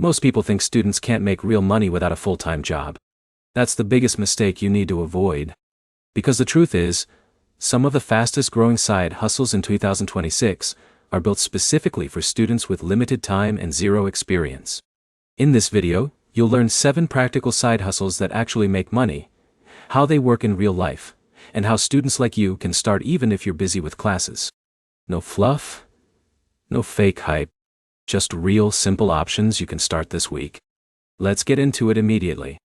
Most people think students can't make real money without a full-time job. That's the biggest mistake you need to avoid. Because the truth is, some of the fastest growing side hustles in 2026 are built specifically for students with limited time and zero experience. In this video, you'll learn 7 practical side hustles that actually make money, how they work in real life, and how students like you can start even if you're busy with classes. No fluff, no fake hype, just real simple options you can start this week. Let's get into it immediately.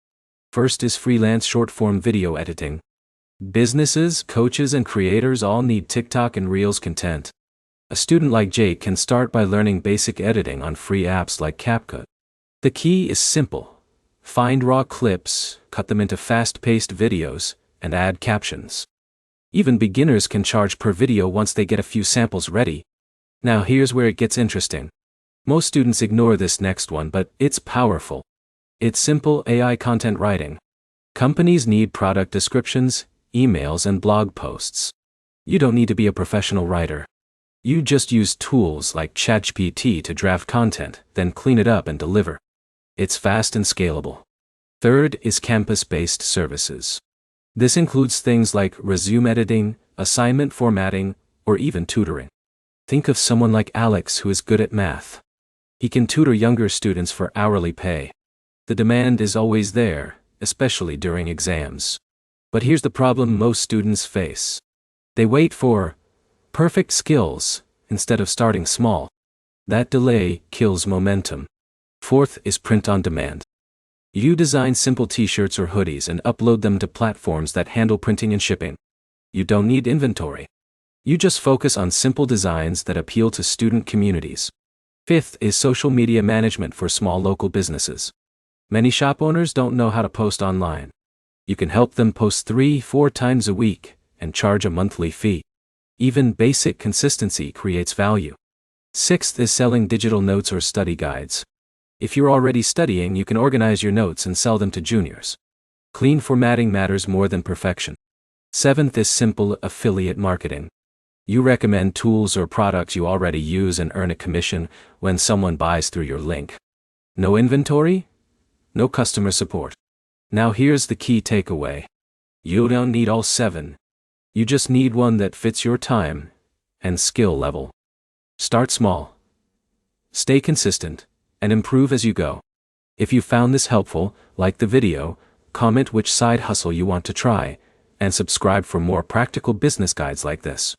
First is freelance short-form video editing. Businesses, coaches, and creators all need TikTok and Reels content. A student like Jake can start by learning basic editing on free apps like CapCut. The key is simple. Find raw clips, cut them into fast-paced videos, and add captions. Even beginners can charge per video once they get a few samples ready. Now here's where it gets interesting. Most students ignore this next one, but it's powerful. It's simple AI content writing. Companies need product descriptions, emails, and blog posts. You don't need to be a professional writer. You just use tools like ChatGPT to draft content, then clean it up and deliver. It's fast and scalable. Third is campus-based services. This includes things like resume editing, assignment formatting, or even tutoring. Think of someone like Alex who is good at math. He can tutor younger students for hourly pay. The demand is always there, especially during exams. But here's the problem most students face. They wait for perfect skills instead of starting small. That delay kills momentum. Fourth is print on demand. You design simple t-shirts or hoodies and upload them to platforms that handle printing and shipping. You don't need inventory. You just focus on simple designs that appeal to student communities. Fifth is social media management for small local businesses. Many shop owners don't know how to post online. You can help them post 3-4 times a week and charge a monthly fee. Even basic consistency creates value. Sixth is selling digital notes or study guides. If you're already studying, you can organize your notes and sell them to juniors. Clean formatting matters more than perfection. Seventh is simple affiliate marketing. You recommend tools or products you already use and earn a commission when someone buys through your link. No inventory? No customer support. Now here's the key takeaway. You don't need all 7. You just need one that fits your time and skill level. Start small. Stay consistent, and improve as you go. If you found this helpful, like the video, comment which side hustle you want to try, and subscribe for more practical business guides like this.